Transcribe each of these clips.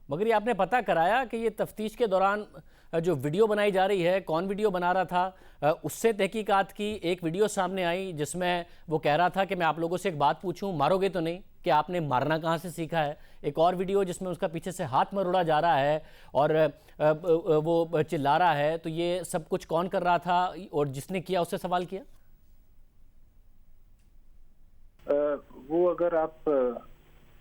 मगर ये आपने पता कराया कि ये तफ्तीश के दौरान जो वीडियो बनाई जा रही है, कौन वीडियो बना रहा था? उससे तहकीकात की, एक वीडियो सामने आई जिसमें वो कह रहा था कि मैं आप लोगों से एक बात पूछूं, मारोगे तो नहीं, कि आपने मारना कहाँ से सीखा है। एक और वीडियो जिसमें उसका पीछे से हाथ मरोड़ा जा रहा है और वो चिल्ला रहा है। तो ये सब कुछ कौन कर रहा था और जिसने किया उससे सवाल किया? वो अगर आप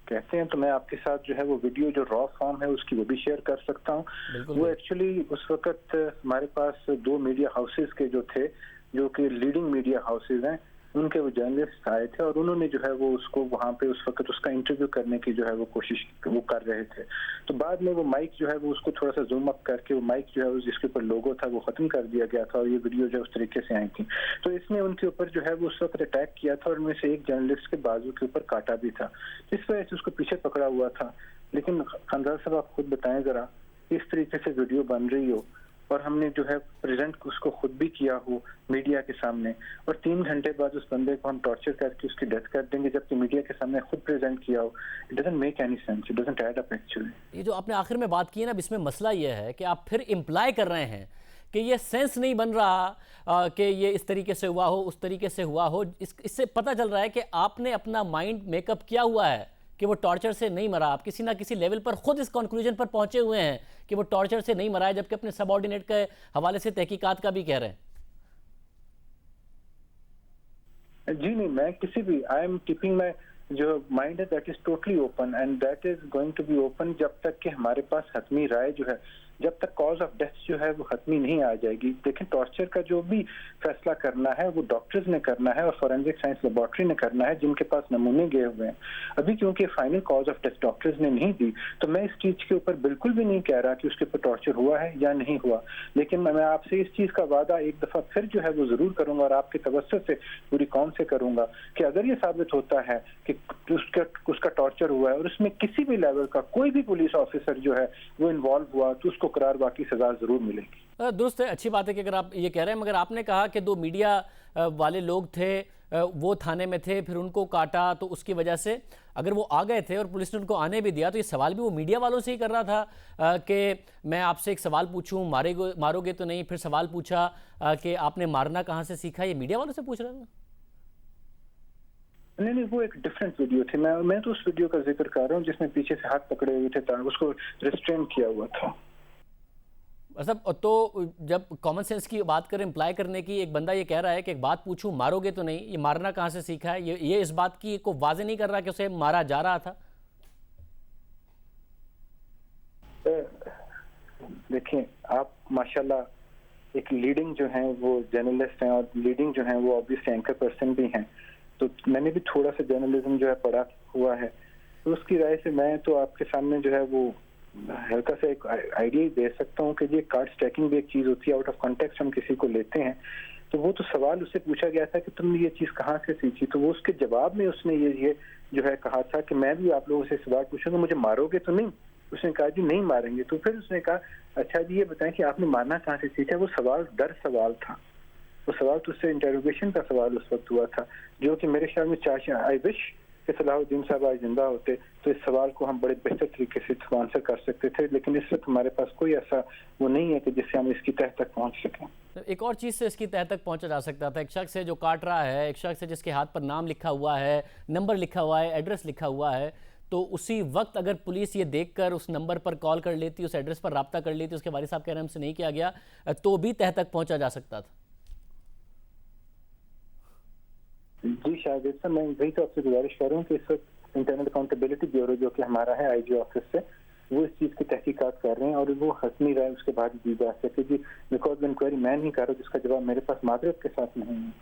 कहते हैं तो मैं आपके साथ जो है वो वीडियो जो रॉ फॉर्म है उसकी वो भी शेयर कर सकता हूँ। वो एक्चुअली उस वक्त हमारे पास दो मीडिया हाउसेस के जो थे, जो कि लीडिंग मीडिया हाउसेस हैं, उनके वो जर्नलिस्ट आए थे और उन्होंने जो है वो उसको वहाँ पे उस वक्त उसका इंटरव्यू करने की जो है वो कोशिश वो कर रहे थे। तो बाद में वो माइक जो है वो उसको थोड़ा सा जूम अप करके वो माइक जो है जिसके ऊपर लोगो था वो खत्म कर दिया गया था और ये वीडियो जो है उस तरीके से आई थी। तो इसने उनके ऊपर जो है वो उस वक्त अटैक किया था और उनमें से एक जर्नलिस्ट के बाजू के ऊपर काटा भी था, इस वजह से उसको पीछे पकड़ा हुआ था। लेकिन खानदार साहब आप खुद बताएं जरा, इस तरीके से वीडियो बन रही हो और हमने जो है प्रेजेंट उसको खुद भी किया हो मीडिया के सामने, और 3 घंटे बाद उस बंदे को हम टॉर्चर करके उसकी डेथ कर देंगे जबकि मीडिया के सामने खुद प्रेजेंट किया हो। It doesn't make any sense, it doesn't add up actually. ये जो आपने आखिर में बात की है ना, इसमें मसला ये है कि आप फिर इम्प्लाई कर रहे हैं कि ये सेंस नहीं बन रहा कि ये इस तरीके से हुआ हो, उस तरीके से हुआ हो। इससे पता चल रहा है कि आपने अपना माइंड मेकअप किया हुआ है कि वो टॉर्चर से नहीं मरा। आप किसी ना किसी लेवल पर खुद इस कंक्लूजन पर पहुंचे हुए हैं कि वो टॉर्चर से नहीं मरा है, जबकि अपने सबऑर्डिनेट के हवाले से तहकीकात का भी कह रहे हैं। जी नहीं, मैं किसी भी आई एम कीपिंग माई जो माइंड है that is totally open and that is going to be open जब तक कि हमारे पास हतमी राय जो है, जब तक कॉज ऑफ डेथ जो है वो हतमी नहीं आ जाएगी। लेकिन टॉर्चर का जो भी फैसला करना है वो डॉक्टर्स ने करना है और फॉरेंसिक साइंस लेबोरेटरी ने करना है जिनके पास नमूने गए हुए हैं। अभी क्योंकि final cause of death doctors ने नहीं दी तो मैं इस चीज के ऊपर बिल्कुल भी नहीं कह रहा कि उसके ऊपर टॉर्चर हुआ है या नहीं हुआ। लेकिन मैं आपसे इस चीज का वादा एक दफा फिर जो है वो जरूर करूंगा और आपके तवज्जुह से पूरी कौम से करूंगा कि अगर ये साबित होता है कि उसका टॉर्चर हुआ है और उसमें किसी भी लेवल का कोई भी पुलिस ऑफिसर जो है वो इन्वॉल्व हुआ तो उसको करार वाकई सजा जरूर मिलेगी। दुरुस्त है, अच्छी बात है कि अगर आप ये कह रहे हैं, मगर आपने कहा कि 2 मीडिया वाले लोग थे, वो थाने में थे, फिर उनको काटा, तो उसकी वजह से अगर वो आ गए थे और पुलिस ने उनको आने भी दिया तो ये सवाल भी वो मीडिया वालों से ही कर रहा था कि मैं आपसे एक सवाल पूछूं, मारोगे तो नहीं। फिर सवाल पूछा कि आपने मारना कहाँ से सीखा, ये मीडिया वालों से पूछ रहा था। नहीं, वो एक डिफरेंट वीडियो थी। मैं तो उस वीडियो का जिक्र कर रहा हूँ जिसमें पीछे से हाथ पकड़े हुए थे, उसको रिस्ट्रेन किया हुआ था। मतलब तो जब कॉमन सेंस की बात करें, इम्प्लाई करने की, एक बंदा ये कह रहा है कि एक बात पूछूं, मारोगे तो नहीं, ये मारना कहाँ से सीखा है, ये इस बात की को वाजे नहीं कर रहा कि उसे मारा जा रहा था। देखिए आप माशाल्लाह एक लीडिंग जो हैं वो जर्नलिस्ट हैं और लीडिंग जो हैं वो ऑब्वियसली एंकर पर्सन भी हैं, तो मैंने भी थोड़ा सा जर्नलिज्म जो है पढ़ा हुआ है, तो उसकी राय से मैं तो आपके सामने जो है वो हल्का सा एक आइडिया दे सकता हूँ कि ये कार्ड स्टैकिंग भी एक चीज होती है। आउट ऑफ कॉन्टेक्स्ट हम किसी को लेते हैं, तो वो तो सवाल उससे पूछा गया था कि तुमने ये चीज कहाँ से सीखी, तो वो उसके जवाब में उसने ये जो है कहा था कि मैं भी आप लोगों से सवाल पूछूंगा, मुझे मारोगे तो नहीं। उसने कहा जी नहीं मारेंगे। तो फिर उसने कहा अच्छा जी ये बताएं कि आपने मारना कहाँ से सीखा। वो सवाल दर सवाल था, वो सवाल तो उससे इंटरोगेशन का सवाल उस वक्त हुआ था, जो कि मेरे ख्याल में आई विश कि सलाहुद्दीन साहब आज जिंदा होते तो इस सवाल को हम बड़े बेहतर तरीके से आंसर कर सकते थे। लेकिन इस वक्त हमारे पास कोई ऐसा वो नहीं है कि जिससे हम इसकी तह तक पहुंच सकें। एक और चीज़ से इसकी तह तक पहुंचा जा सकता था। एक शख्स है जो काट रहा है, एक शख्स है जिसके हाथ पर नाम लिखा हुआ है, नंबर लिखा हुआ है, एड्रेस लिखा हुआ है, तो उसी वक्त अगर पुलिस ये देखकर उस नंबर पर कॉल कर लेती, उस एड्रेस पर रब्ता कर लेती, उसके वालिद साहब कह रहे हैं हमसे नहीं किया गया, तो भी तह तक पहुंचा जा सकता था। जी शायद सर, मैं वही तो आपसे गुजारिश कर रहा हूँ कि इस वक्त इंटरनल अकाउंटेबिलिटी ब्यूरो जो कि हमारा है आईजी ऑफिस से, वो इस चीज की तहकीकात कर रहे हैं और वो हतमी राय उसके बाद दी जा सके जी, बिकॉज इंक्वायरी मैं नहीं कर रहा जिसका जवाब मेरे पास मादरत के साथ नहीं है।